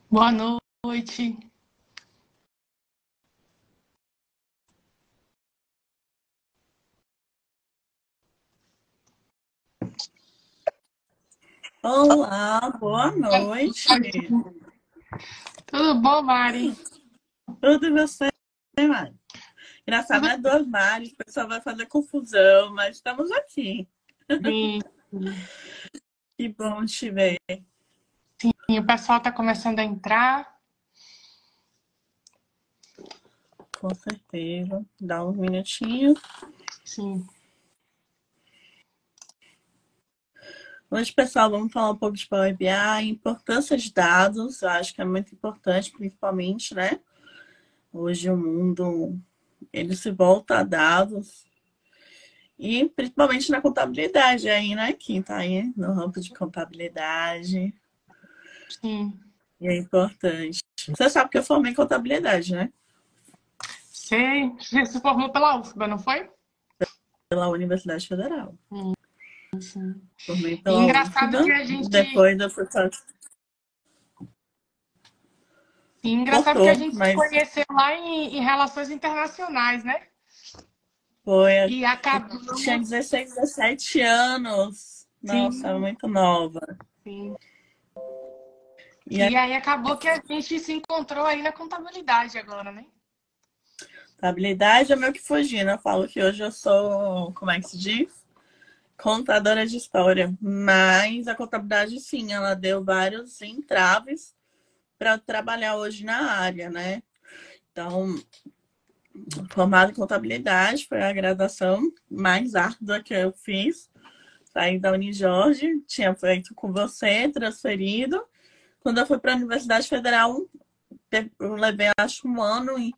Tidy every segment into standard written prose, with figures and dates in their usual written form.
Boa noite. Olá, boa noite. Tudo bom, Mari? Tudo e você, Mari? Engraçado, Tudo né? Duas Maris, o pessoal vai fazer confusão, mas estamos aqui. bem. Que bom te ver. Sim, o pessoal está começando a entrar. Com certeza. Dá uns minutinhos. Sim, Hoje, pessoal, vamos falar um pouco de Power BI, importância de dados. Eu acho que é muito importante, principalmente, né? Hoje o mundo, ele se volta a dados. E principalmente na contabilidade aí, né? Quem tá aí no ramo de contabilidade. sim. E é importante. Você sabe que eu formei em contabilidade, né? Você se formou pela UFBA, não foi? Pela Universidade Federal. Sim. Formei E pela engraçado que UFBA. a gente, Depois eu fui fazer. engraçado que a Cortou, gente se mas conheceu lá em relações internacionais, né? foi. E Eu tinha acabamos, 16, 17 anos. Nossa, sim, muito nova. sim. E a E aí acabou que a gente se encontrou aí na contabilidade agora, né? contabilidade é meio que fugindo. Eu falo que hoje eu sou, como é que se diz? Contadora de história. Mas a contabilidade, sim, ela deu vários entraves para trabalhar hoje na área, né? Então, formada em contabilidade, foi a graduação mais árdua que eu fiz. Saí da Unijorge, tinha feito com você, transferido. Quando eu fui para a Universidade Federal, eu levei acho um ano e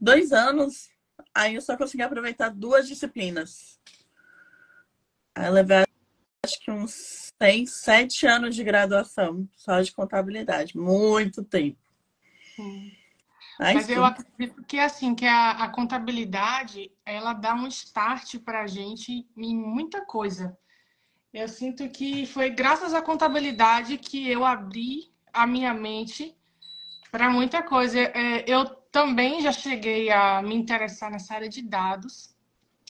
2 anos. Aí eu só consegui aproveitar duas disciplinas. Aí eu levei acho que uns 6, 7 anos de graduação só de contabilidade. Muito tempo. Sim. Mas Mas eu sim, acredito que assim, que a contabilidade, ela dá um start para a gente em muita coisa. Eu sinto que foi graças à contabilidade que eu abri a minha mente para muita coisa. Eu também já cheguei a me interessar nessa área de dados,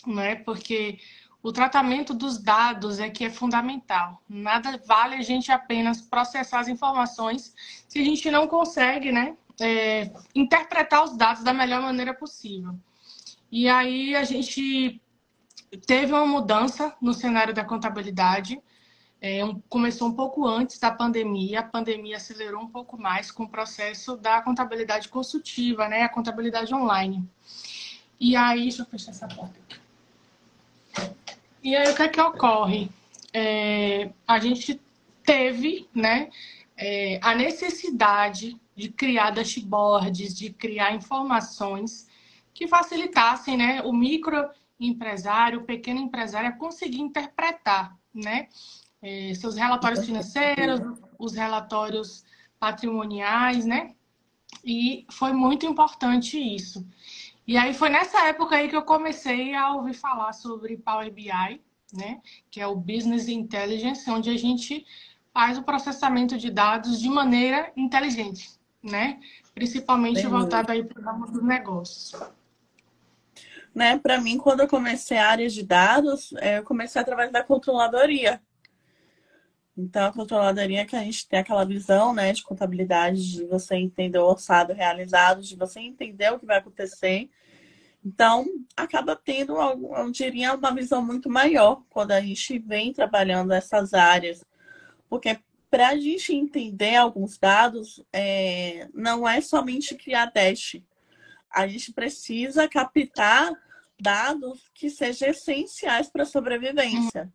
né? Porque o tratamento dos dados é que é fundamental. Nada vale a gente apenas processar as informações se a gente não consegue, né? Interpretar os dados da melhor maneira possível. E aí a gente teve uma mudança no cenário da contabilidade. Começou um pouco antes da pandemia, a pandemia acelerou um pouco mais com o processo da contabilidade consultiva, né? A contabilidade online. E aí, deixa eu fechar essa porta aqui. E aí, o que é que ocorre? A gente teve, né, a necessidade de criar dashboards, de criar informações que facilitassem, né, o microempresário, o pequeno empresário a conseguir interpretar, né, seus relatórios com financeiros, certeza. os relatórios patrimoniais, né? E foi muito importante isso. E aí foi nessa época aí que eu comecei a ouvir falar sobre Power BI, né? Que é o Business Intelligence, onde a gente faz o processamento de dados de maneira inteligente, né? Principalmente Sem dúvida. voltado aí para o ramo dos negócios. Né, para mim, quando eu comecei a área de dados, eu comecei através da controladoria. Então, a controladoria que a gente tem aquela visão, né, de contabilidade, de você entender o orçado realizado, de você entender o que vai acontecer. Então, acaba tendo, eu diria, uma visão muito maior quando a gente vem trabalhando essas áreas. Porque para a gente entender alguns dados, não é somente criar dash. A gente precisa captar dados que sejam essenciais para a sobrevivência,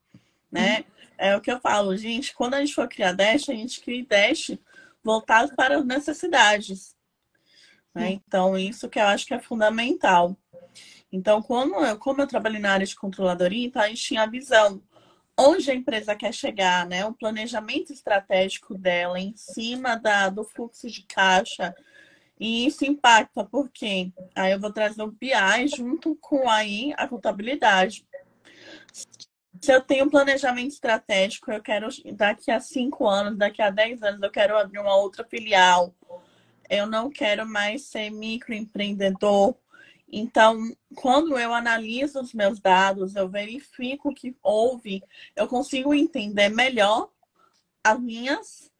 né? É o que eu falo, gente, quando a gente for criar Dash, a gente cria Dash voltado para as necessidades, né? Então, isso que eu acho que é fundamental. Então, como eu trabalhei na área de controladoria, então a gente tinha a visão onde a empresa quer chegar, né? O planejamento estratégico dela em cima do fluxo de caixa. E isso impacta, porque aí eu vou trazer o BI junto com aí a contabilidade. Se eu tenho um planejamento estratégico, eu quero daqui a 5 anos, daqui a 10 anos, eu quero abrir uma outra filial. eu não quero mais ser microempreendedor. Então, quando eu analiso os meus dados, eu verifico o que houve, eu consigo entender melhor as minhas,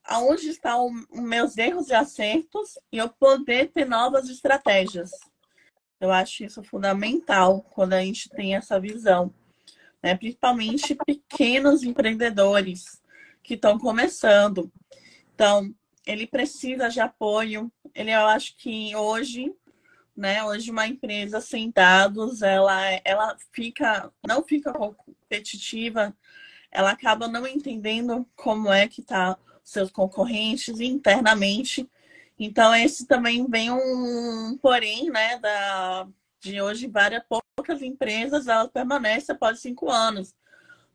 aonde estão os meus erros e acertos, e eu poder ter novas estratégias. Eu acho isso fundamental quando a gente tem essa visão, né? Principalmente pequenos empreendedores que estão começando. Então, ele precisa de apoio. Eu acho que hoje, né, hoje uma empresa sem dados, ela não fica competitiva, ela acaba não entendendo como é que tá seus concorrentes internamente. Então, esse também vem um porém, né, de hoje várias poucas empresas, ela permanece após 5 anos,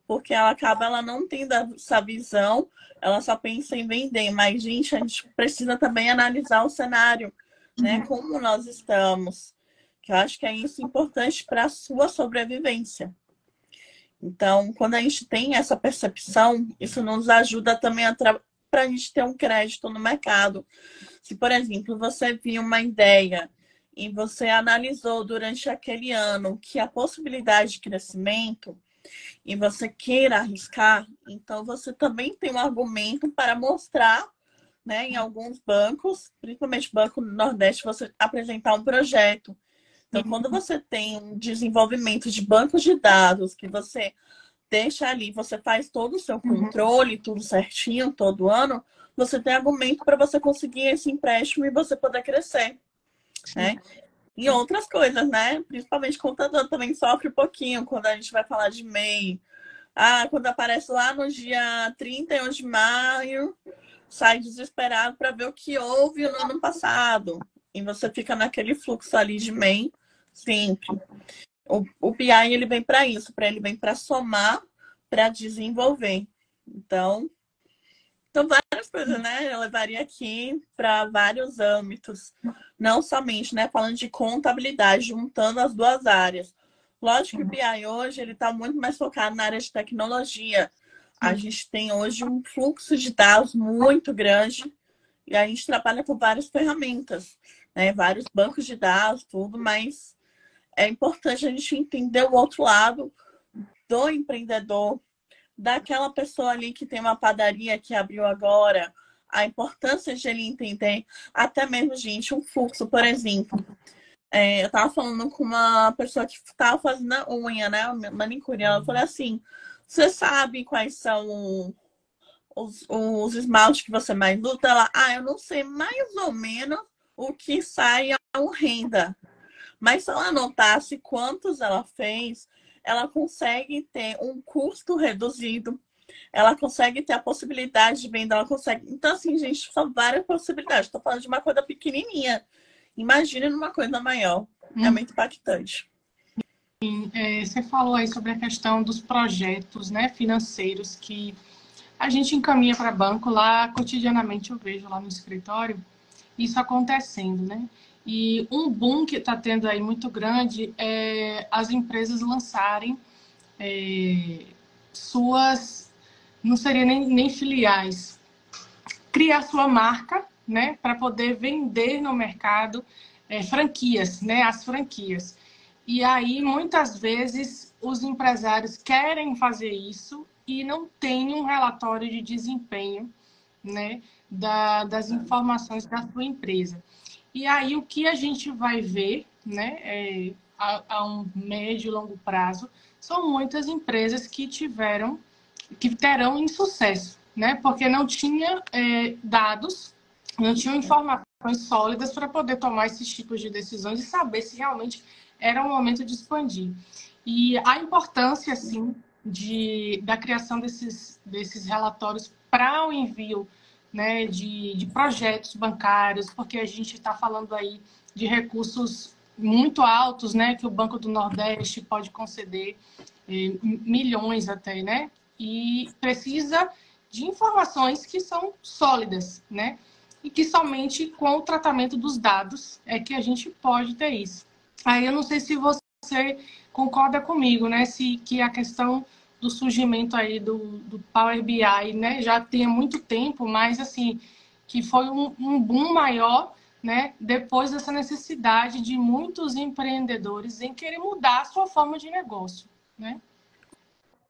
porque ela não tendo essa visão, ela só pensa em vender. Mas, gente, a gente precisa também analisar o cenário, né, como nós estamos, que eu acho que é isso importante para a sua sobrevivência. Então, quando a gente tem essa percepção, isso nos ajuda também para a gente ter um crédito no mercado. Se, por exemplo, você viu uma ideia e você analisou durante aquele ano que a possibilidade de crescimento e você queira arriscar, então você também tem um argumento para mostrar, né, em alguns bancos, principalmente Banco do Nordeste, você apresentar um projeto. Então, quando você tem um desenvolvimento de bancos de dados que você deixa ali, você faz todo o seu controle, tudo certinho, todo ano, você tem argumento para você conseguir esse empréstimo e você poder crescer, né? E outras coisas, né? Principalmente contador também sofre um pouquinho quando a gente vai falar de MEI. Ah, quando aparece lá no dia 31 de maio, sai desesperado para ver o que houve no ano passado. E você fica naquele fluxo ali de MEI sempre. O BI ele vem para isso, ele vem para somar, para desenvolver. Então, várias coisas, né? Eu levaria aqui para vários âmbitos. Não somente, né? Falando de contabilidade, juntando as duas áreas. Lógico que o BI hoje ele está muito mais focado na área de tecnologia. A gente tem hoje um fluxo de dados muito grande e a gente trabalha com várias ferramentas, né? Vários bancos de dados, tudo, mas é importante a gente entender o outro lado do empreendedor, daquela pessoa ali que tem uma padaria que abriu agora, a importância de ele entender, até mesmo, gente, um fluxo, por exemplo. Eu estava falando com uma pessoa que estava fazendo a unha, né? Manicure. Ela falou assim: você sabe quais são os esmaltes que você mais luta? Ela, eu não sei mais ou menos o que sai a renda. Mas se ela anotasse quantos ela fez, ela consegue ter um custo reduzido, ela consegue ter a possibilidade de venda, ela consegue. Então, assim, gente, são várias possibilidades. Estou falando de uma coisa pequenininha. Imagine numa coisa maior. É muito impactante. Você falou aí sobre a questão dos projetos, né, financeiros que a gente encaminha para banco lá cotidianamente. Eu vejo lá no escritório isso acontecendo, né? E um boom que está tendo aí muito grande é as empresas lançarem suas, não seria nem filiais, criar sua marca, né, para poder vender no mercado franquias, né, as franquias. E aí, muitas vezes, os empresários querem fazer isso e não tem um relatório de desempenho, né, das informações da sua empresa. E aí, o que a gente vai ver, né, a um médio e longo prazo, são muitas empresas que terão insucesso, né, porque não tinha dados, não tinham informações sólidas para poder tomar esses tipos de decisões e saber se realmente era o momento de expandir. E a importância, assim, da criação desses relatórios para o envio, né, de projetos bancários, porque a gente está falando aí de recursos muito altos, né, que o Banco do Nordeste pode conceder, milhões até, né, e precisa de informações que são sólidas, né, e que somente com o tratamento dos dados é que a gente pode ter isso. Aí eu não sei se você concorda comigo, né, que a questão do surgimento aí do Power BI, né, já tem muito tempo, mas assim, que foi um boom maior, né, depois dessa necessidade de muitos empreendedores em querer mudar a sua forma de negócio, né?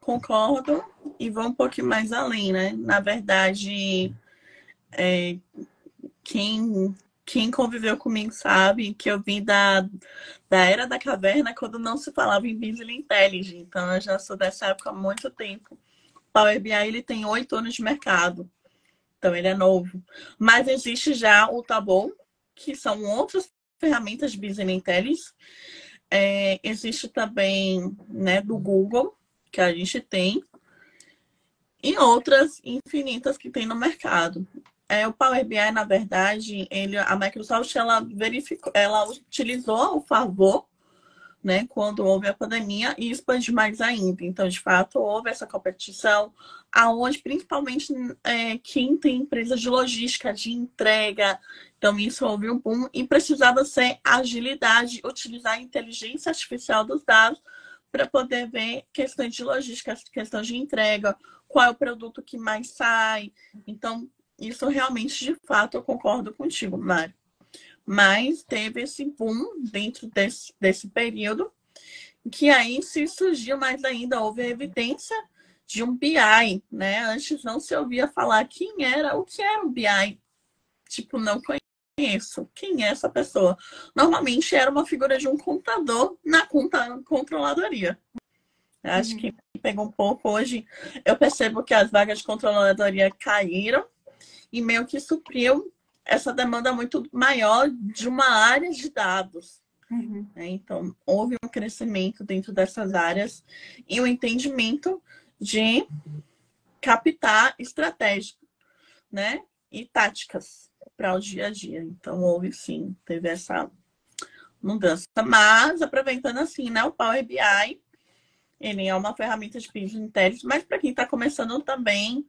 Concordo e vou um pouquinho mais além, né? Na verdade, quem, quem conviveu comigo sabe que eu vim da era da caverna quando não se falava em Business Intelligence. Então, eu já sou dessa época há muito tempo. O Power BI ele tem 8 anos de mercado, então ele é novo. Mas existe já o Tableau, que são outras ferramentas de Business Intelligence. Existe também, né, do Google, que a gente tem, e outras infinitas que tem no mercado. O Power BI, na verdade, a Microsoft ela utilizou o favor, né, quando houve a pandemia e expandiu mais ainda. Então, de fato, houve essa competição, aonde principalmente quem tem empresas de logística, de entrega, então isso houve um boom e precisava ser agilidade, utilizar a inteligência artificial dos dados para poder ver questões de logística, questões de entrega, qual é o produto que mais sai. Então, isso realmente, de fato, eu concordo contigo, Mário. Mas teve esse boom dentro desse período, que aí se surgiu mais ainda, houve a evidência de um BI, né? Antes não se ouvia falar o que era um BI. Tipo, não conheço. Quem é essa pessoa? Normalmente era uma figura de um contador na controladoria. Acho que pegou um pouco hoje. Eu percebo que as vagas de controladoria caíram e meio que supriu essa demanda muito maior de uma área de dados. Então, houve um crescimento dentro dessas áreas e um entendimento de captar estratégico, né? E táticas para o dia a dia. Então, houve sim, teve essa mudança. Mas, aproveitando assim, né? O Power BI, ele é uma ferramenta de business intelligence, mas para quem está começando também,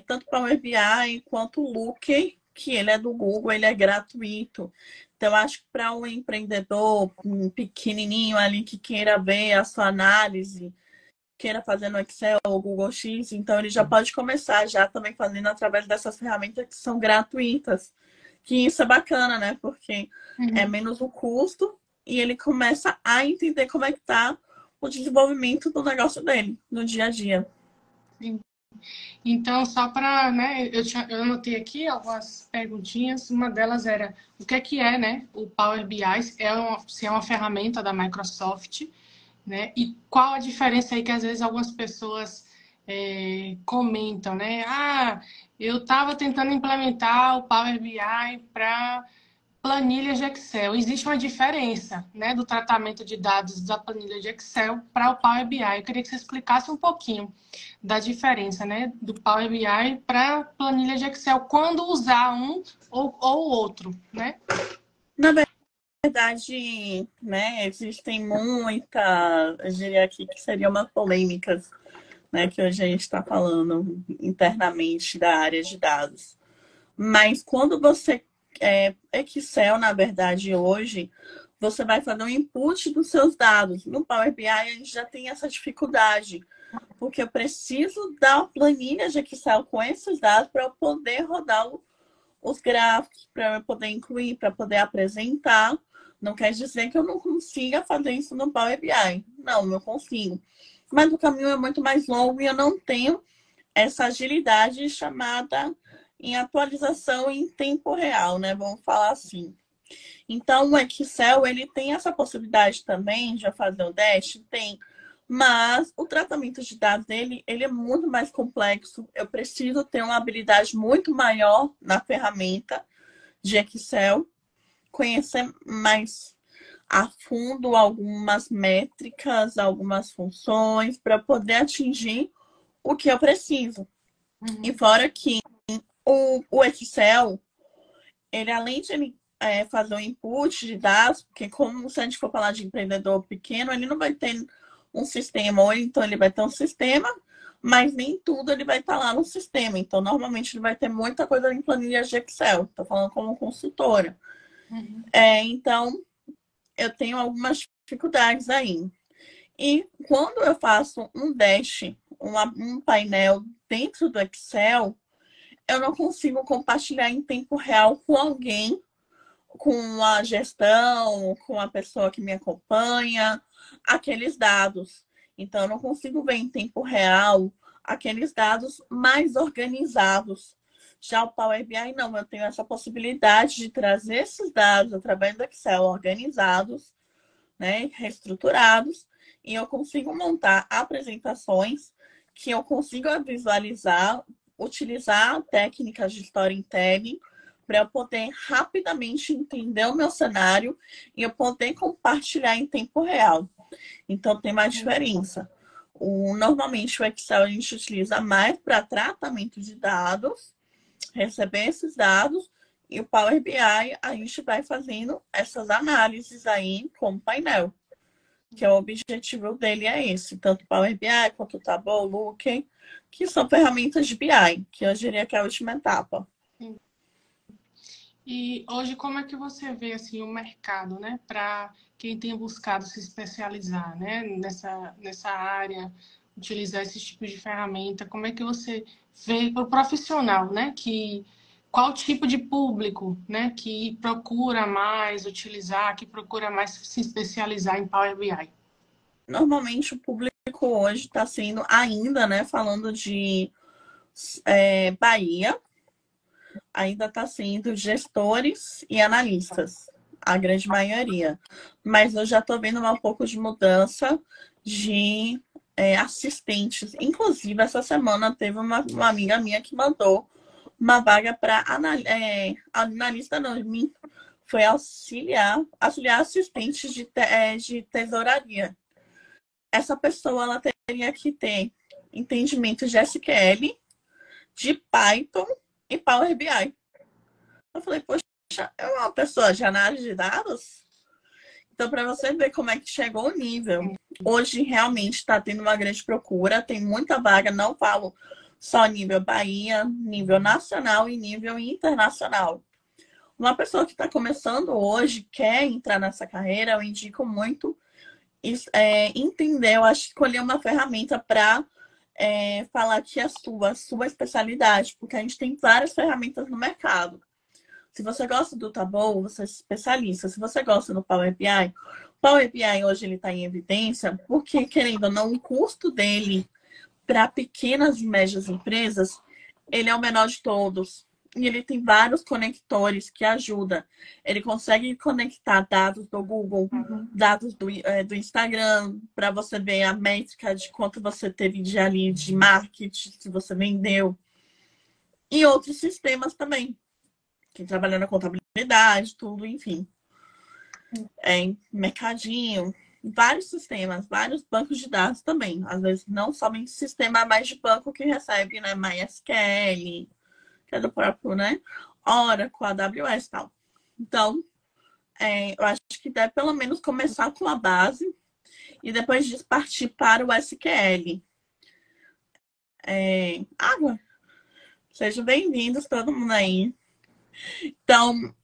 tanto o Power BI quanto o Looker, que ele é do Google, ele é gratuito. Então, acho que para um empreendedor pequenininho ali que queira ver a sua análise, queira fazer no Excel ou Google X, então ele já pode começar já também fazendo através dessas ferramentas que são gratuitas. Que isso é bacana, né? Porque é menos o custo e ele começa a entender como é que está o desenvolvimento do negócio dele no dia a dia. Sim. Então, só para, né, eu anotei aqui algumas perguntinhas. Uma delas era o que é, né, o Power BI? Se é uma ferramenta da Microsoft, né? E qual a diferença aí que às vezes algumas pessoas comentam, né? Ah, eu estava tentando implementar o Power BI para planilhas de Excel. Existe uma diferença, né, do tratamento de dados da planilha de Excel para o Power BI. Eu queria que você explicasse um pouquinho da diferença, né, do Power BI para planilha de Excel, quando usar um ou outro, né? Na verdade, né, existem eu diria aqui que seriam umas polêmicas, né, que hoje a gente está falando internamente da área de dados. Mas quando você Excel, na verdade, hoje, você vai fazer um input dos seus dados. No Power BI, a gente já tem essa dificuldade, porque eu preciso dar uma planilha de Excel com esses dados para eu poder rodar os gráficos, para eu poder incluir, para poder apresentar. Não quer dizer que eu não consiga fazer isso no Power BI. Não, eu consigo. Mas o caminho é muito mais longo e eu não tenho essa agilidade chamada em atualização em tempo real, né? Vamos falar assim. Então, o Excel, ele tem essa possibilidade também de eu fazer o dash? Tem. Mas o tratamento de dados dele, ele é muito mais complexo. Eu preciso ter uma habilidade muito maior na ferramenta de Excel, conhecer mais a fundo algumas métricas, algumas funções, para poder atingir o que eu preciso. E fora que o Excel, ele além de ele, fazer um input de dados, porque como se a gente for falar de empreendedor pequeno, ele não vai ter um sistema, ou então ele vai ter um sistema, mas nem tudo ele vai estar lá no sistema. Então, normalmente ele vai ter muita coisa em planilhas de Excel. Estou falando como consultora. Então, eu tenho algumas dificuldades aí. E quando eu faço um dash, um painel dentro do Excel, eu não consigo compartilhar em tempo real com alguém, com a gestão, com a pessoa que me acompanha, aqueles dados. Então, eu não consigo ver em tempo real aqueles dados mais organizados. Já o Power BI, não, eu tenho essa possibilidade de trazer esses dados através do Excel organizados, né, reestruturados, e eu consigo montar apresentações que eu consigo visualizar, utilizar técnicas de storytelling para eu poder rapidamente entender o meu cenário e eu poder compartilhar em tempo real. Então, tem uma diferença. Normalmente, o Excel a gente utiliza mais para tratamento de dados, receber esses dados, e o Power BI a gente vai fazendo essas análises aí com o painel, que é o objetivo dele é esse, tanto o Power BI quanto o Tableau, Looker, que são ferramentas de BI, que eu diria que é a última etapa. E hoje, como é que você vê assim, o mercado, né, para quem tem buscado se especializar, né, nessa área, utilizar esses tipos de ferramenta? Como é que você vê para o profissional, né, qual tipo de público, né, que procura mais utilizar, que procura mais se especializar em Power BI? Normalmente, o público hoje está sendo ainda, né, falando de Bahia, ainda está sendo gestores e analistas, a grande maioria. Mas eu já estou vendo um pouco de mudança de assistentes. Inclusive, essa semana teve uma amiga minha que mandou uma vaga para analista, não, foi auxiliar assistentes de tesouraria. Essa pessoa ela teria que ter entendimento de SQL, de Python e Power BI. Eu falei, poxa, é uma pessoa de análise de dados? Então, para você ver como é que chegou o nível. Hoje, realmente, está tendo uma grande procura, tem muita vaga, não falo só nível Bahia, nível nacional e nível internacional. Uma pessoa que está começando hoje, quer entrar nessa carreira, eu indico muito entender, eu acho que escolher uma ferramenta para falar que é a sua especialidade, porque a gente tem várias ferramentas no mercado. Se você gosta do Tableau, você é especialista. Se você gosta do Power BI, o Power BI hoje ele está em evidência porque, querendo ou não, o custo dele para pequenas e médias empresas, ele é o menor de todos. E ele tem vários conectores que ajudam. Ele consegue conectar dados do Google, dados do Instagram, para você ver a métrica de quanto você teve de marketing, se você vendeu. E outros sistemas também. Quem trabalha na contabilidade, tudo, enfim. Mercadinho, vários sistemas, vários bancos de dados também. Às vezes não somente sistema, mas de banco que recebe, né? MySQL, que é do próprio, né? Oracle, AWS e tal. Então, eu acho que deve pelo menos começar com a base e depois disso partir para o SQL. Água. Sejam bem-vindos todo mundo aí. Então,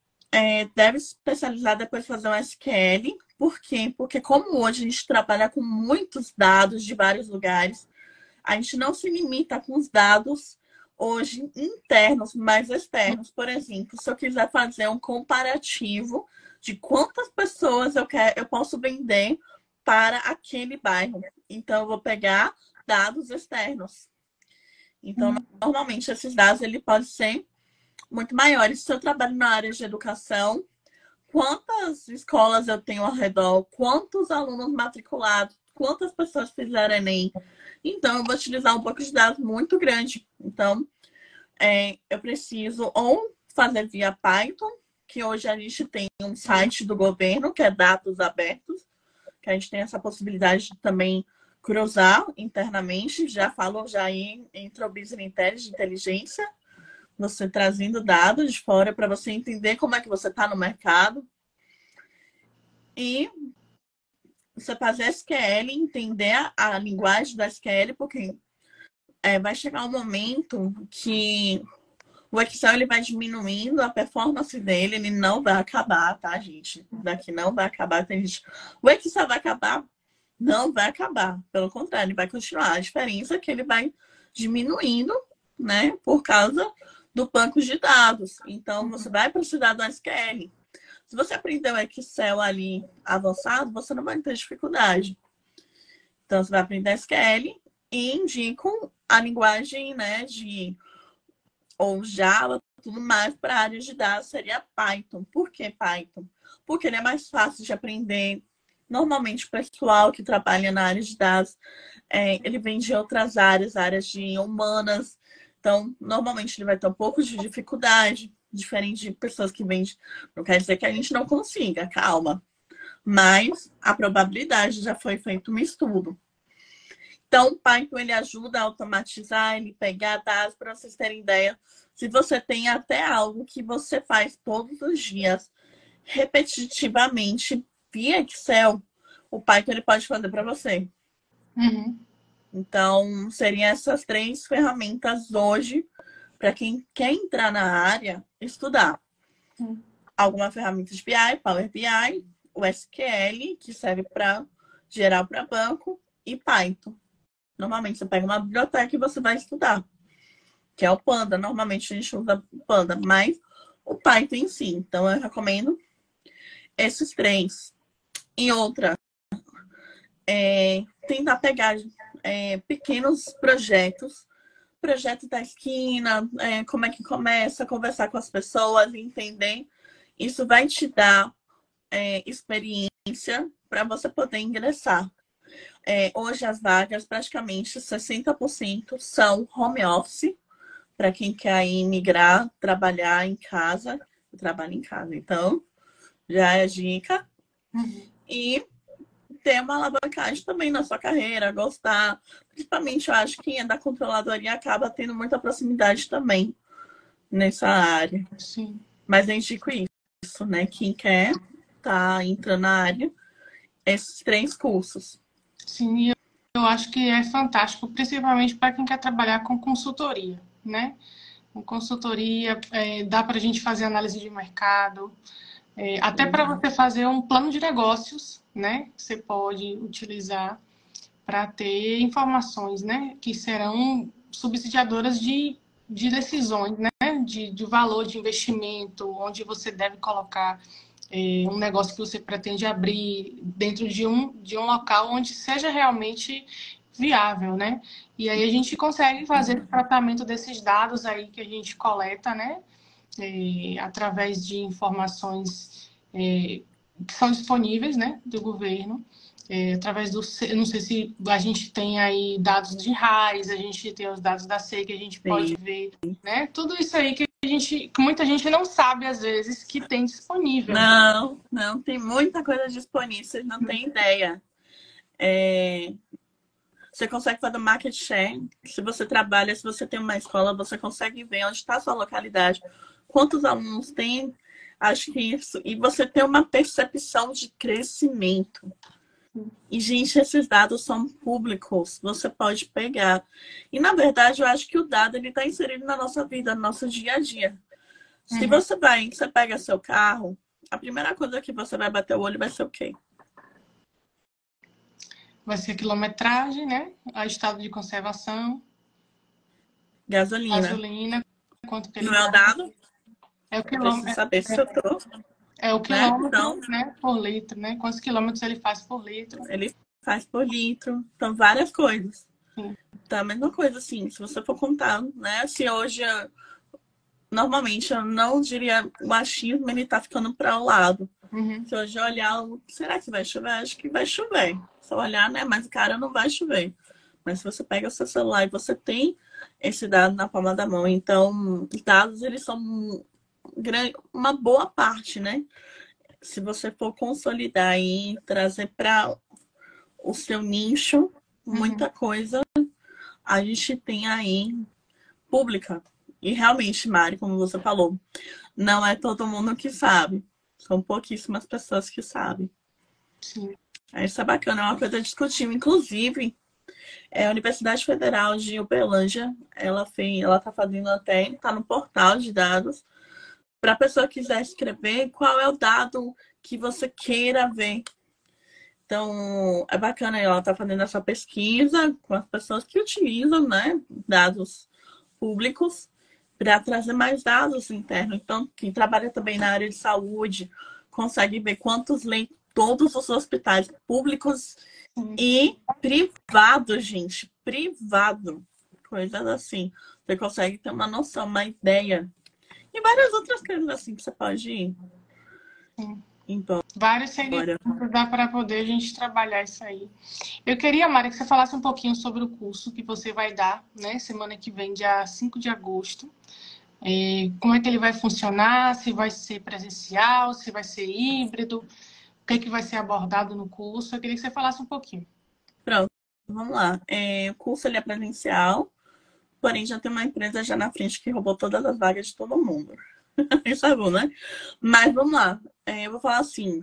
deve se especializar depois fazer um SQL. Por quê? Porque como hoje a gente trabalha com muitos dados de vários lugares, a gente não se limita com os dados hoje internos, mas externos. Por exemplo, se eu quiser fazer um comparativo de quantas pessoas eu posso vender para aquele bairro. Então, eu vou pegar dados externos. Então, normalmente, esses dados ele pode ser muito maiores. Se eu trabalho na área de educação, quantas escolas eu tenho ao redor, quantos alunos matriculados, quantas pessoas fizeram Enem. Então, eu vou utilizar um banco de dados muito grande. Então, eu preciso ou fazer via Python, que hoje a gente tem um site do governo, que é Dados Abertos, que a gente tem essa possibilidade de também cruzar internamente. Já falo já entre o Business Intelligence, de inteligência, você trazendo dados de fora para você entender como é que você está no mercado. E você fazer SQL, entender a linguagem da SQL, porque vai chegar um momento que o Excel ele vai diminuindo a performance dele, ele não vai acabar, tá, gente? Daqui não vai acabar. Tem gente, o Excel vai acabar? Não vai acabar. Pelo contrário, ele vai continuar. A diferença é que ele vai diminuindo, né? Por causa do banco de dados. Então, você vai precisar do SQL. Se você aprender o Excel ali avançado, você não vai ter dificuldade. Então, você vai aprender SQL e indicam a linguagem, né, ou Java, tudo mais para a área de dados seria Python. Por que Python? Porque ele é mais fácil de aprender. Normalmente, o pessoal que trabalha na área de dados, ele vem de outras áreas de humanas. Então, normalmente, ele vai ter um pouco de dificuldade, diferente de pessoas que vêm de... Não quer dizer que a gente não consiga, calma. Mas a probabilidade já foi feito um estudo. Então, o Python, ele ajuda a automatizar, ele pegar dados, para vocês terem ideia. Se você tem até algo que você faz todos os dias, repetitivamente, via Excel, o Python ele pode fazer para você. Uhum. Então, seriam essas 3 ferramentas hoje para quem quer entrar na área, estudar. Alguma ferramenta de BI, Power BI, o SQL, que serve para geral para banco, e Python. Normalmente você pega uma biblioteca e você vai estudar, que é o Panda. Normalmente a gente usa o Panda, mas o Python em si. Então eu recomendo esses 3. E outra, tentar pegar pequenos projetos, projeto da esquina, como é que começa, conversar com as pessoas, entender. Isso vai te dar experiência para você poder ingressar. Hoje as vagas, praticamente 60% são home office, para quem quer ir migrar, trabalhar em casa. Eu trabalho em casa, então já é dica. E ter uma alavancagem também na sua carreira, gostar. Principalmente, eu acho que quem é da controladoria acaba tendo muita proximidade também nessa área. Sim. Mas eu indico isso, né? Quem quer tá entrando na área, esses 3 cursos. Sim, eu acho que é fantástico, principalmente para quem quer trabalhar com consultoria, né? Com consultoria, dá para a gente fazer análise de mercado, até para você fazer um plano de negócios, né? Você pode utilizar para ter informações, né? Que serão subsidiadoras de decisões, né? De valor de investimento, onde você deve colocar um negócio que você pretende abrir dentro de um local onde seja realmente viável, né? E aí a gente consegue fazer o tratamento desses dados aí que a gente coleta, né? Através de informações que são disponíveis, né? Do governo. Através do... Eu não sei se a gente tem aí dados de RAIS, a gente tem os dados da SEI que a gente pode ver, né? Tudo isso aí que muita gente não sabe, às vezes, que tem disponível. Não, tem muita coisa disponível, vocês não têm ideia. Você consegue fazer market share. Se você trabalha, se você tem uma escola, você consegue ver onde está a sua localidade, quantos alunos tem, acho que isso. E você tem uma percepção de crescimento. E, gente, esses dados são públicos, você pode pegar. E, na verdade, eu acho que o dado está inserido na nossa vida, no nosso dia a dia. Se você pega seu carro, a primeira coisa que você vai bater o olho vai ser o quê? Vai ser quilometragem, né? A estado de conservação. Gasolina. Quanto que ele Não é o dado? É o Eu preciso saber se eu tô. É o quilômetro, Então, né, por litro, né? Quantos quilômetros ele faz por litro? ele faz por litro. Então, várias coisas. Sim. Então, a mesma coisa, assim, se você for contar, né? Se hoje, normalmente, eu não diria o achismo, ele tá ficando para o lado. Se hoje eu olhar, será que vai chover? Acho que vai chover. Se eu olhar, né? Mas, cara, não vai chover. Mas se você pega o seu celular e você tem esse dado na palma da mão, então, os dados, eles são uma boa parte, né? Se você for consolidar e trazer para o seu nicho, muita coisa a gente tem aí pública. E realmente, Mari, como você falou, não é todo mundo que sabe. São pouquíssimas pessoas que sabem. Sim. Isso é bacana, é uma coisa discutível. Inclusive, a Universidade Federal de Uberlândia, ela está fazendo até, está no portal de dados, para a pessoa que quiser escrever qual é o dado que você queira ver. Então, é bacana, ela está fazendo essa pesquisa com as pessoas que utilizam, né, dados públicos. para trazer mais dados internos. Então, quem trabalha também na área de saúde consegue ver quantos leitos todos os hospitais públicos Sim. e privados, gente, privado, coisas assim. Você consegue ter uma noção, uma ideia. E várias outras coisas assim que você pode ir Sim. embora. Vários segmentos dá para poder a gente trabalhar isso aí. Eu queria, Mari, que você falasse um pouquinho sobre o curso que você vai dar, né, semana que vem, dia 5 de agosto. Como é que ele vai funcionar, se vai ser presencial, se vai ser híbrido, o que é que vai ser abordado no curso. Eu queria que você falasse um pouquinho. Pronto, vamos lá. O curso ele é presencial, porém já tem uma empresa já na frente que roubou todas as vagas de todo mundo. Isso é bom, né? Mas vamos lá. Eu vou falar assim,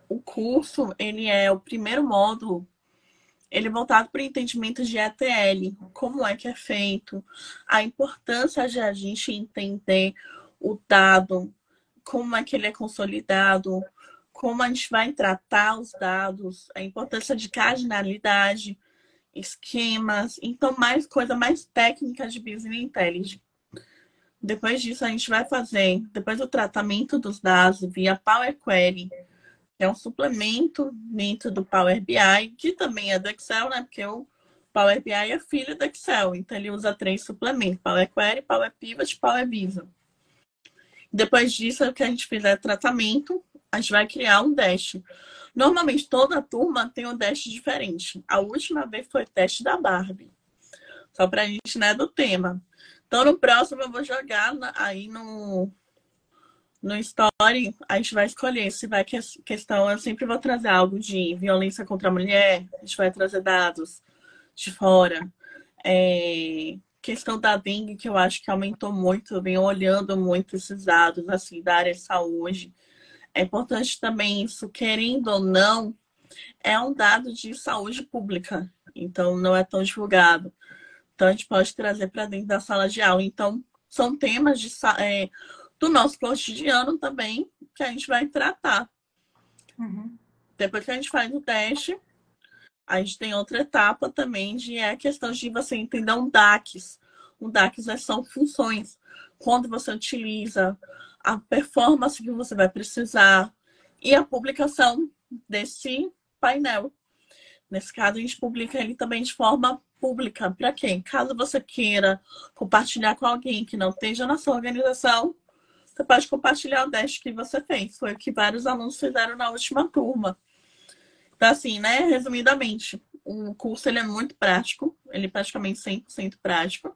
o curso, ele é o primeiro módulo, ele é voltado para o entendimento de ETL, como é que é feito, a importância de a gente entender o dado, como é que ele é consolidado, como a gente vai tratar os dados, a importância de cardinalidade, esquemas, então mais coisa mais técnica de Business Intelligence. Depois disso, a gente vai fazer, depois do tratamento dos dados via Power Query, que é um suplemento dentro do Power BI, que também é do Excel, né? Porque o Power BI é filho do Excel, então ele usa 3 suplementos: Power Query, Power Pivot e Power Visual. Depois disso, o que a gente fizer tratamento, a gente vai criar um dash. Normalmente, toda turma tem um dash diferente. A última vez foi o teste da Barbie. Só para a gente, né, do tema. Então, no próximo, eu vou jogar aí no Story, a gente vai escolher se vai questão. Eu sempre vou trazer algo de violência contra a mulher, a gente vai trazer dados de fora. Questão da dengue, que eu acho que aumentou muito, eu venho olhando muito esses dados assim, da área de saúde. É importante também isso, querendo ou não, é um dado de saúde pública, então não é tão divulgado. Então a gente pode trazer para dentro da sala de aula. Então, são temas do nosso cotidiano também que a gente vai tratar. Uhum. Depois que a gente faz o teste, a gente tem outra etapa também a questão de você entender um DAX. Um DAX são funções. Quando você utiliza, a performance que você vai precisar e a publicação desse painel. Nesse caso, a gente publica ele também de forma pública. Para quem? Caso você queira compartilhar com alguém que não esteja na sua organização, você pode compartilhar o dash que você fez. Foi o que vários alunos fizeram na última turma. Então, assim, né? Resumidamente, o curso ele é muito prático. Ele é praticamente 100% prático.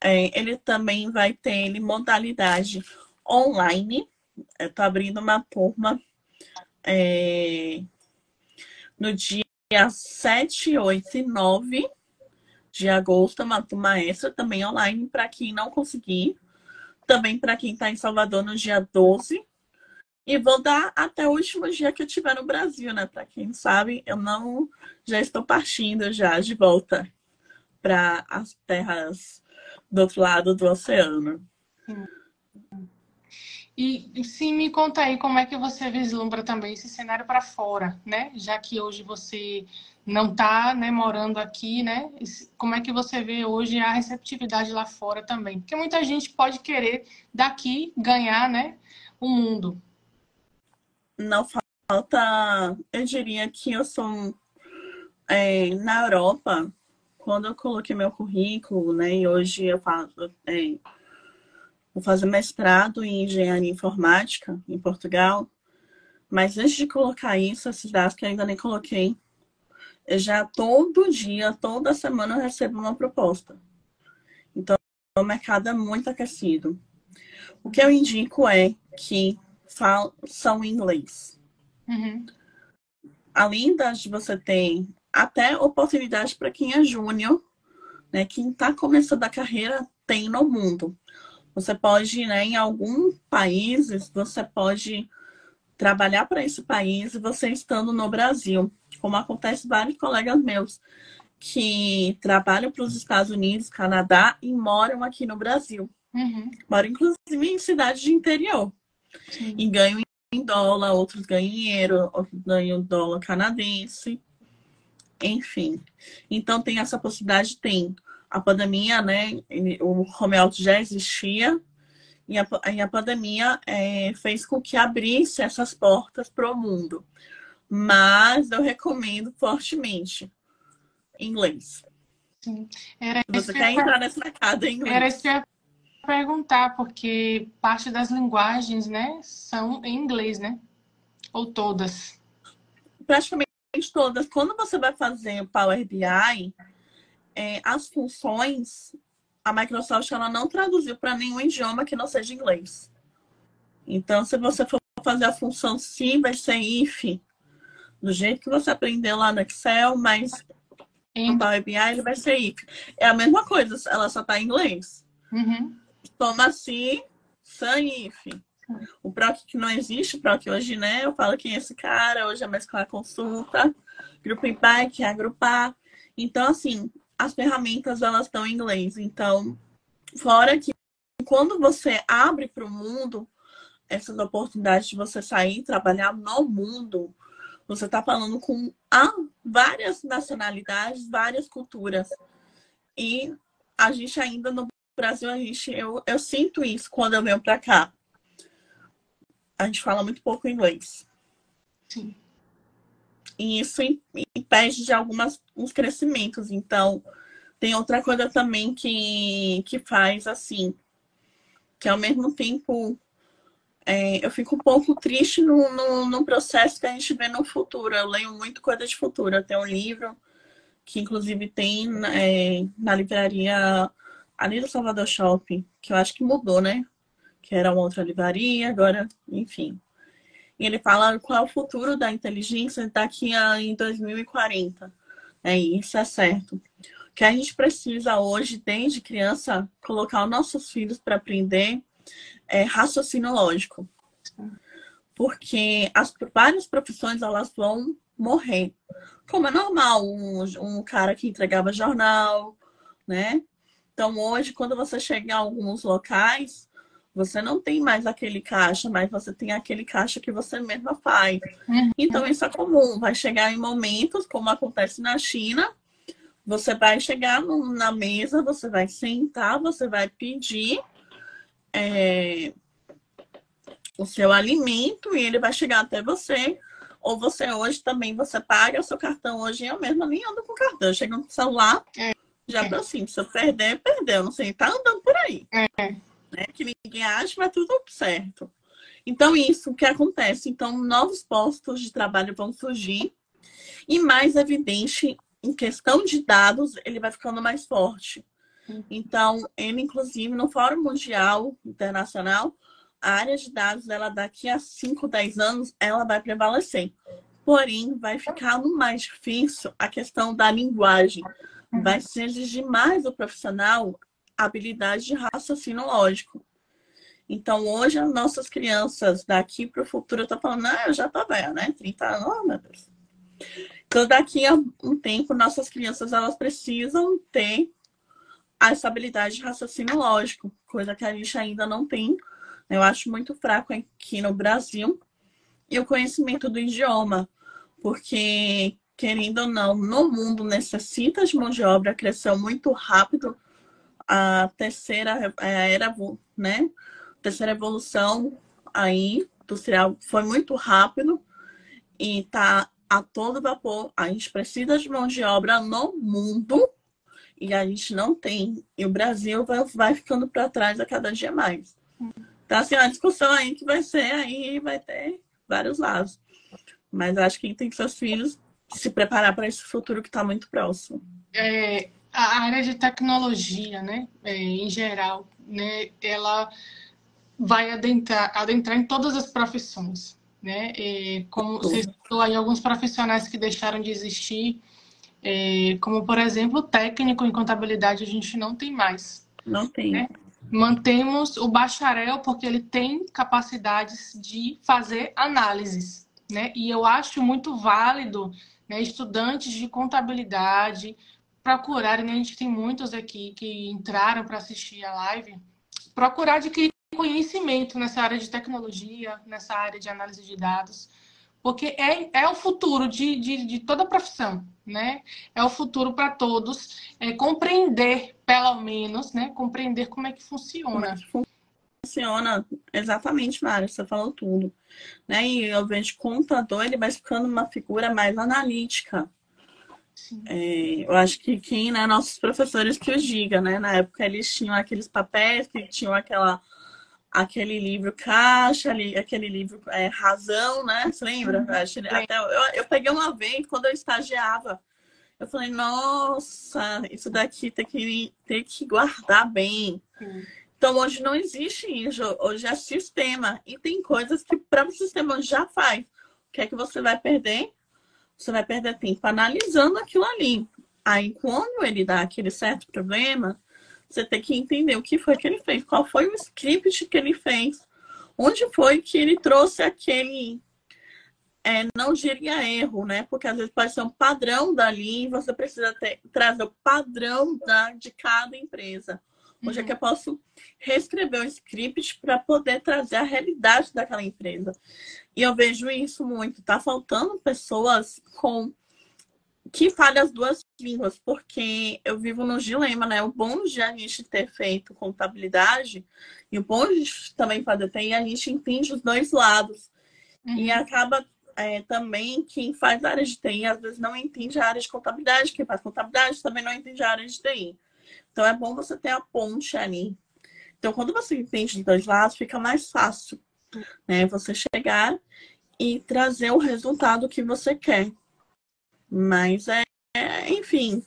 Ele também vai ter modalidade online. Eu estou abrindo uma turma no dia 7, 8 e 9 de agosto, uma turma extra também online para quem não conseguir. Também para quem está em Salvador no dia 12. E vou dar até o último dia que eu estiver no Brasil, né? Para quem sabe, eu não já estou partindo já de volta para as terras do outro lado do oceano. E sim, me conta aí como é que você vislumbra também esse cenário para fora, né? Já que hoje você não está, né, morando aqui, né? Como é que você vê hoje a receptividade lá fora também? Porque muita gente pode querer daqui ganhar, né, o mundo. Não falta, eu diria que eu sou na Europa, quando eu coloquei meu currículo, né? E hoje eu vou fazer mestrado em engenharia informática em Portugal. Mas antes de colocar isso, esses dados que eu ainda nem coloquei, eu já todo dia, toda semana eu recebo uma proposta. Então, o mercado é muito aquecido. O que eu indico é que são em inglês. Uhum. Além de você ter até oportunidade para quem é júnior, né? Quem está começando a carreira tem no mundo. Você pode, né, em alguns países, você pode trabalhar para esse país e você estando no Brasil. Como acontece vários colegas meus que trabalham para os Estados Unidos, Canadá e moram aqui no Brasil. Uhum. Moram, inclusive, em cidades de interior. Sim. E ganham em dólar, outros ganham em euro, outros ganham dólar canadense. Enfim. Então, tem essa possibilidade, tem. a pandemia, né? O home office já existia. E a pandemia fez com que abrisse essas portas para o mundo. Mas eu recomendo fortemente inglês. Sim. Era Se isso você que eu quer ia, entrar nesse mercado em era isso que inglês. eu ia perguntar, porque parte das linguagens, né, são em inglês, né? Ou todas. Praticamente todas. Quando você vai fazer o Power BI, as funções, a Microsoft ela não traduziu para nenhum idioma que não seja inglês. Então, se você for fazer a função se, vai ser if, do jeito que você aprendeu lá no Excel, mas no Em... Power BI ele vai ser if. É a mesma coisa, ela só está em inglês. Uhum. Toma se, sun if. O PROC que não existe, o PROC hoje, né? Eu falo quem é esse cara, hoje é mais com a consulta, Grouping by, que é agrupar. Então, assim, as ferramentas, elas estão em inglês. Então, fora que quando você abre para o mundo, essas oportunidades de você sair e trabalhar no mundo, você está falando com várias nacionalidades, várias culturas. E a gente ainda no Brasil, eu sinto isso quando eu venho para cá. A gente fala muito pouco inglês. Sim. E isso impede de uns crescimentos. Então, tem outra coisa também que faz assim, que ao mesmo tempo eu fico um pouco triste no processo que a gente vê no futuro. Eu leio muito coisa de futuro. Eu tenho um livro que inclusive tem na livraria ali do Salvador Shopping, que eu acho que mudou, né? Que era uma outra livraria, agora, enfim. E ele fala qual é o futuro da inteligência daqui em 2040. E isso é certo. O que a gente precisa hoje, desde criança, colocar os nossos filhos para aprender raciocínio lógico. Porque várias profissões elas vão morrer. Como é normal, um cara que entregava jornal, né? Então, hoje, quando você chega em alguns locais, você não tem mais aquele caixa, mas você tem aquele caixa que você mesma faz. Então, isso é comum. Vai chegar em momentos, como acontece na China, você vai chegar na mesa, você vai sentar, você vai pedir o seu alimento e ele vai chegar até você. Ou você hoje também, você paga o seu cartão. Hoje eu mesma nem ando com cartão. Chega no celular, já aproximo. Se eu perder, perdeu. Não sei, tá andando por aí. Né? Que ninguém acha, mas tudo certo. Então, isso o que acontece. Então, novos postos de trabalho vão surgir. E mais evidente, em questão de dados, ele vai ficando mais forte. Então, ele, inclusive, no Fórum Mundial Internacional, a área de dados, ela daqui a 5, 10 anos, ela vai prevalecer. Porém, vai ficar mais difícil a questão da linguagem. Vai se exigir mais do profissional habilidade de raciocínio lógico. Então, hoje, as nossas crianças daqui para o futuro, eu tô falando, eu já tô velha, né? 30 anos, oh, meu Deus. Então, daqui a um tempo, nossas crianças, elas precisam ter essa habilidade de raciocínio lógico, coisa que a gente ainda não tem. Eu acho muito fraco aqui no Brasil. E o conhecimento do idioma, porque, querendo ou não, no mundo necessita de mão de obra, cresceu muito rápido. A terceira era, né? Terceira evolução aí industrial foi muito rápido e está a todo vapor. A gente precisa de mão de obra no mundo e a gente não tem. E o Brasil vai ficando para trás a cada dia mais. Então, assim, é uma discussão aí que vai ser aí, vai ter vários lados. Mas acho que tem que seus filhos se preparar para esse futuro que está muito próximo. A área de tecnologia, né, em geral, né, ela vai adentrar em todas as profissões, né? Como você citou aí, alguns profissionais que deixaram de existir, como, por exemplo, o técnico em contabilidade, a gente não tem mais. Não tem. Né? Mantemos o bacharel porque ele tem capacidades de fazer análises, né? E eu acho muito válido, né, estudantes de contabilidade procurarem, né, a gente tem muitos aqui que entraram para assistir a live, procurar adquirir conhecimento nessa área de tecnologia, nessa área de análise de dados, porque é o futuro de toda a profissão, né? É o futuro para todos, compreender, pelo menos, né? Compreender como é que Como é funciona. que funciona? Exatamente, Mário, você falou tudo. Né? E eu vejo contador, ele vai ficando uma figura mais analítica. Eu acho que quem, né, nossos professores que os diga, né? Na época eles tinham aqueles papéis que tinham aquele livro caixa, ali, aquele livro razão, né? Você lembra? Até eu peguei uma vez quando eu estagiava. Eu falei, nossa, isso daqui tem que guardar bem. Sim. Então hoje não existe isso, hoje é sistema. E tem coisas que para o sistema já faz. O que é que você vai perder? Você vai perder tempo analisando aquilo ali. Aí, quando ele dá aquele certo problema, você tem que entender o que foi que ele fez, qual foi o script que ele fez, onde foi que ele trouxe aquele. Não diria erro, né? Porque às vezes pode ser um padrão dali, e você precisa trazer o padrão de cada empresa. Hoje é que eu posso reescrever o script para poder trazer a realidade daquela empresa. E eu vejo isso muito. Tá faltando pessoas que falem as duas línguas, porque eu vivo no dilema, né? O bom de a gente ter feito contabilidade e o bom de também fazer TI, a gente entende os dois lados. E acaba também quem faz a área de TI às vezes não entende a área de contabilidade, quem faz contabilidade também não entende a área de TI. Então é bom você ter a ponte ali. Então, quando você entende os dois lados, fica mais fácil, né? Você chegar e trazer o resultado que você quer. Mas enfim,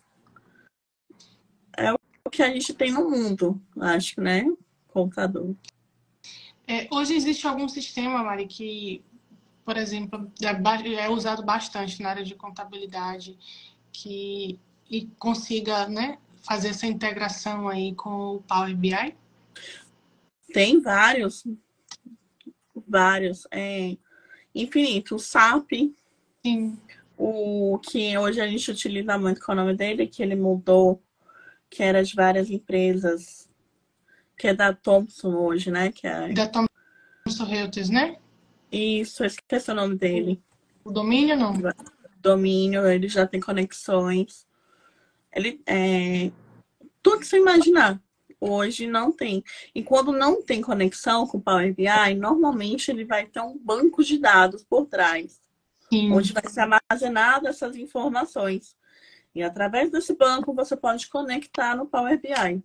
é o que a gente tem no mundo, acho, né? Computador. Hoje existe algum sistema, Mari, que, por exemplo, é usado bastante na área de contabilidade, e consiga, né, fazer essa integração aí com o Power BI? Tem vários. Infinito. O SAP, Sim. o que hoje a gente utiliza muito com o nome dele, que ele mudou, que era de várias empresas, que é da Thomson hoje, né? Da Thomson Reuters, né? Isso, eu esqueci o nome dele. O domínio, não? Domínio, ele já tem conexões. Ele tudo que você imaginar. Hoje não tem. E quando não tem conexão com o Power BI, normalmente ele vai ter um banco de dados por trás, Sim. onde vai ser armazenado essas informações. E através desse banco você pode conectar no Power BI.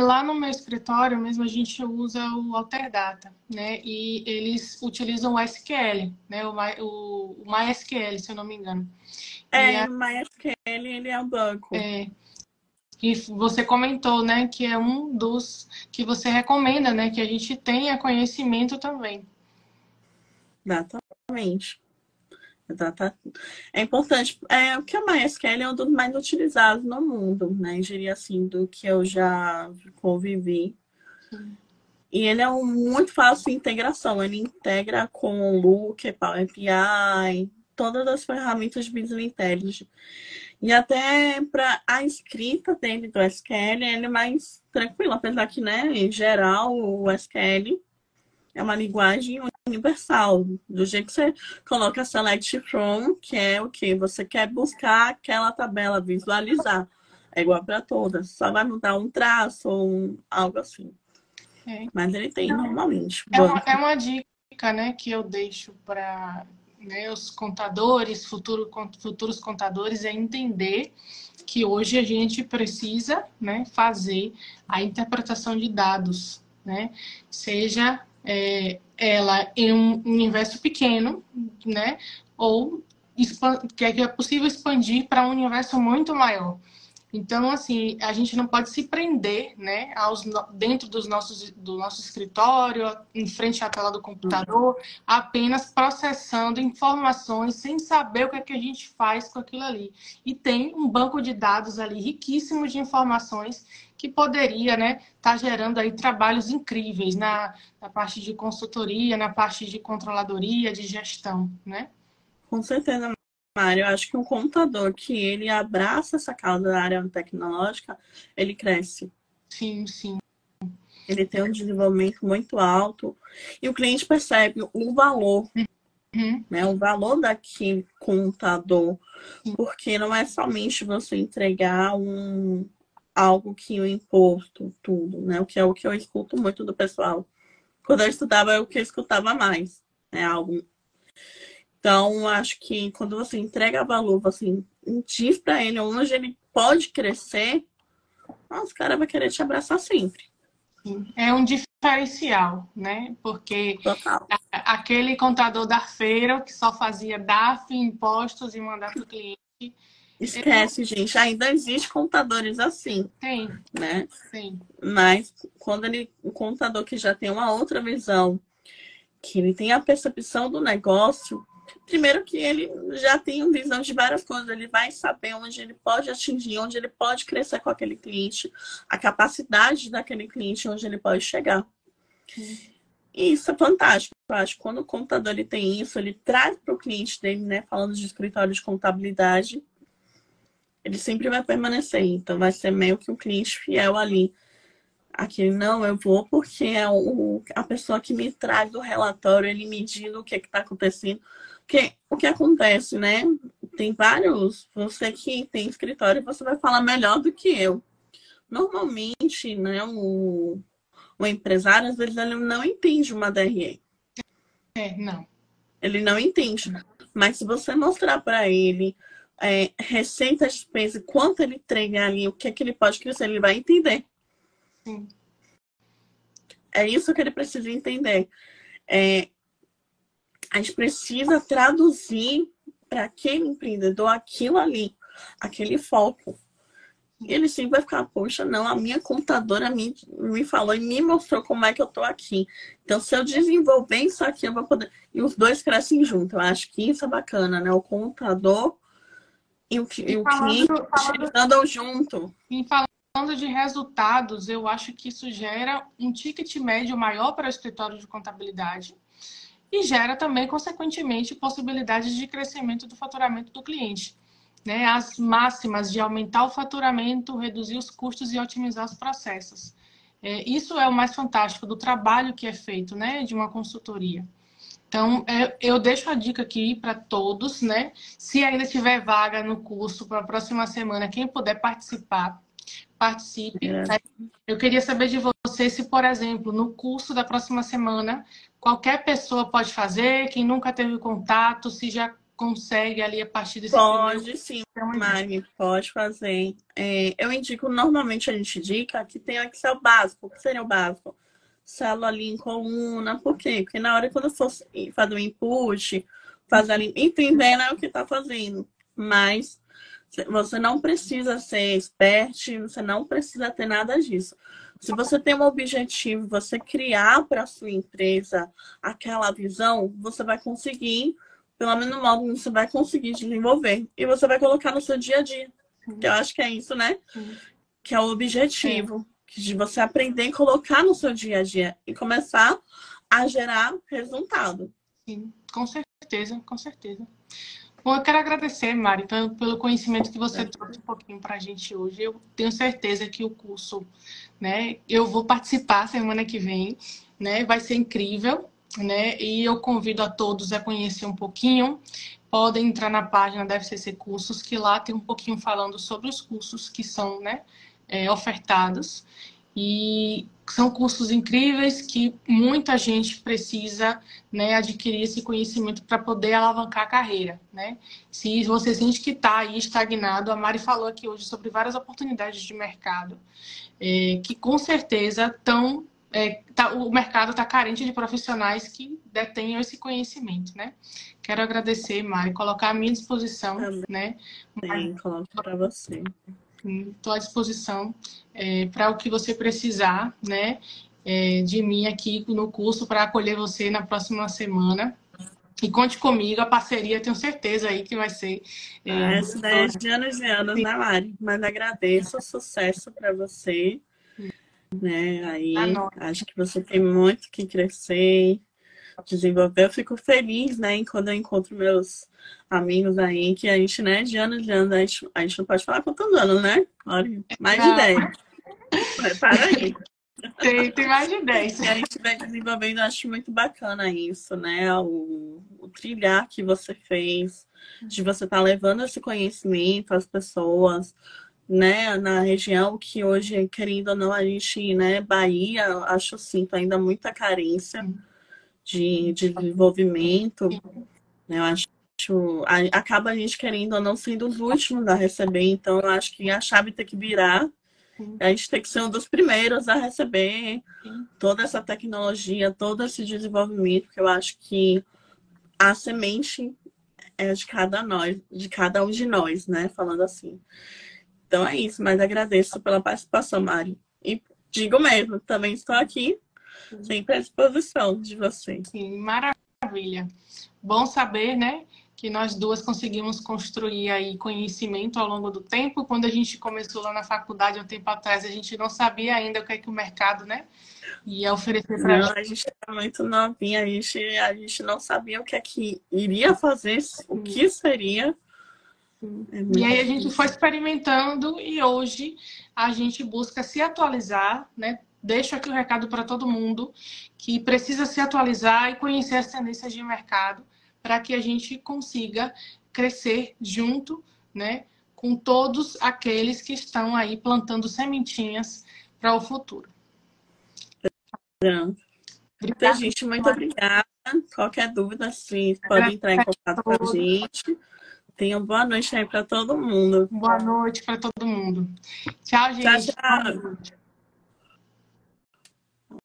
Lá no meu escritório mesmo a gente usa o Alterdata, né? E eles utilizam o SQL, né? O MySQL, se eu não me engano. O MySQL, ele é um banco. E você comentou, né, que é um dos que você recomenda, né, que a gente tenha conhecimento também. Exatamente. É importante. O que o MySQL é um dos mais utilizados no mundo, né? Diria assim, do que eu já convivi. Sim. E ele é muito fácil de integração. Ele integra com o Looker, Power BI, todas as ferramentas de Business Intelligence. E até para a escrita dele do SQL, ele é mais tranquilo, apesar que, né, em geral, o SQL é uma linguagem universal. Do jeito que você coloca select from, que é o que você quer buscar aquela tabela, visualizar. É igual para todas. Só vai mudar um traço ou algo assim. Mas ele tem normalmente. É uma dica, né, que eu deixo para, né, os contadores, futuros contadores, é entender que hoje a gente precisa, né, fazer a interpretação de dados, né, seja ela em um universo pequeno, né, ou que é possível expandir para um universo muito maior. Então, assim, a gente não pode se prender, né, dentro do nosso escritório, em frente à tela do computador, apenas processando informações sem saber o que é que a gente faz com aquilo ali. E tem um banco de dados ali riquíssimo de informações que poderia, né, estar gerando aí trabalhos incríveis na parte de consultoria, na parte de controladoria, de gestão, né? Com certeza, Mário. Eu acho que um contador que ele abraça essa causa da área tecnológica, ele cresce. Sim, sim. Ele tem um desenvolvimento muito alto e o cliente percebe o valor Uhum. né? O valor daquele contador, porque não é somente você entregar algo que o imposto, tudo, né? O que é o que eu escuto muito do pessoal. Quando eu estudava, é o que eu escutava mais, né? Algo. Então, acho que quando você entrega valor, você diz para ele onde ele pode crescer, os cara vai querer te abraçar sempre. É um diferencial, né? Porque Total. aquele contador da feira que só fazia DARF, impostos e mandar para o cliente, ele Esquece, gente. Ainda existe contadores assim, tem, né? tem. Mas quando o contador que já tem uma outra visão, que ele tem a percepção do negócio, primeiro que ele já tem uma visão de várias coisas, ele vai saber onde ele pode atingir, onde ele pode crescer com aquele cliente, a capacidade daquele cliente, onde ele pode chegar. E isso é fantástico. Eu acho que quando o contador ele tem isso, ele traz para o cliente dele, né? Falando de escritório de contabilidade, ele sempre vai permanecer. Então, vai ser meio que um cliente fiel ali. Aqui, não, eu vou porque é a pessoa que me traz o relatório, ele me diz o que está acontecendo. Porque o que acontece, né? Tem vários, você que tem escritório, você vai falar melhor do que eu. Normalmente, né, o empresário, às vezes, ele não entende uma DRE. Não. Ele não entende. Mas se você mostrar para ele receita, despesa, quanto ele treina ali, o que é que ele pode crescer, ele vai entender. Sim. É isso que ele precisa entender. A gente precisa traduzir para aquele empreendedor aquilo ali, aquele foco. E ele sempre vai ficar, poxa, não, a minha contadora me falou e me mostrou como é que eu tô aqui. Então, se eu desenvolver isso aqui, eu vou poder. E os dois crescem juntos. Eu acho que isso é bacana, né? O contador e o cliente andam junto. E falando de resultados, eu acho que isso gera um ticket médio maior para o escritório de contabilidade e gera também, consequentemente, possibilidades de crescimento do faturamento do cliente. Né? As máximas de aumentar o faturamento, reduzir os custos e otimizar os processos. Isso é o mais fantástico do trabalho que é feito, né, de uma consultoria. Então, eu deixo a dica aqui para todos, né? Se ainda tiver vaga no curso para a próxima semana, quem puder participar, participe. Eu queria saber de você se, por exemplo, no curso da próxima semana, qualquer pessoa pode fazer, quem nunca teve contato, se já consegue ali a partir desse primeiro. Pode sim, Mari, pode fazer. Eu indico, normalmente a gente indica que tem o Excel básico. O que seria o básico? Célula ali em coluna. Por quê? Porque na hora que eu for fazer o input, fazer ali, entendendo o que está fazendo. Mas você não precisa ser expert, você não precisa ter nada disso. Se você tem um objetivo, você criar para a sua empresa aquela visão, você vai conseguir, pelo menos no modo, você vai conseguir desenvolver. E você vai colocar no seu dia a dia. Que eu acho que é isso, né? Que é o objetivo. De você aprender e colocar no seu dia a dia. E começar a gerar resultado. Sim, com certeza, com certeza. Bom, eu quero agradecer, Mari, pelo conhecimento que você trouxe um pouquinho para a gente hoje. Eu tenho certeza que o curso, né, eu vou participar semana que vem, né, vai ser incrível, né, e eu convido a todos a conhecer um pouquinho. Podem entrar na página da FCC Cursos, que lá tem um pouquinho falando sobre os cursos que são, né, ofertados. E são cursos incríveis que muita gente precisa, né, adquirir esse conhecimento para poder alavancar a carreira. Né? Se você sente que está aí estagnado, a Mari falou aqui hoje sobre várias oportunidades de mercado, que com certeza estão. O mercado está carente de profissionais que detenham esse conhecimento. Né? Quero agradecer, Mari, colocar à minha disposição. Né? Sim, coloco para você. Estou à disposição para o que você precisar, né, de mim aqui no curso para acolher você na próxima semana. E conte comigo, a parceria, tenho certeza aí que vai ser. Essa ideia é de anos e anos, né, Mari? Mas agradeço, sucesso para você. Né? Aí acho que você tem muito que crescer, desenvolver. Eu fico feliz, né, quando eu encontro meus amigos aí, que a gente, né, de anos, a gente não pode falar quantos anos, né? Olha, mais de 10. Para aí. Tem mais de 10. E a gente vai desenvolvendo, acho muito bacana isso, né? o trilhar que você fez, de você estar levando esse conhecimento às pessoas, né, na região que hoje, querendo ou não, a gente, né, Bahia, acho, sinto ainda muita carência de desenvolvimento, né, eu acho, acaba a gente querendo ou não sendo os últimos a receber, então eu acho que a chave tem que virar, a gente tem que ser um dos primeiros a receber toda essa tecnologia, todo esse desenvolvimento, porque eu acho que a semente é de cada um de nós, né, falando assim. Então é isso, mas agradeço pela participação, Mari. E digo mesmo, também estou aqui, sempre à disposição de vocês. Sim, maravilha. Bom saber, né, que nós duas conseguimos construir aí conhecimento ao longo do tempo. Quando a gente começou lá na faculdade, um tempo atrás, a gente não sabia ainda o que é que o mercado, né, ia oferecer para a gente. A gente era muito novinha, a gente não sabia o que é que iria fazer, o que seria. E aí a gente foi experimentando e hoje a gente busca se atualizar, né? Deixo aqui o recado para todo mundo que precisa se atualizar e conhecer as tendências de mercado para que a gente consiga crescer junto, né, com todos aqueles que estão aí plantando sementinhas para o futuro. Então, gente, muito obrigada. Qualquer dúvida, sim, pode entrar em contato com a gente. Tenham boa noite aí para todo mundo. Boa noite para todo mundo. Tchau, gente. Tchau, tchau.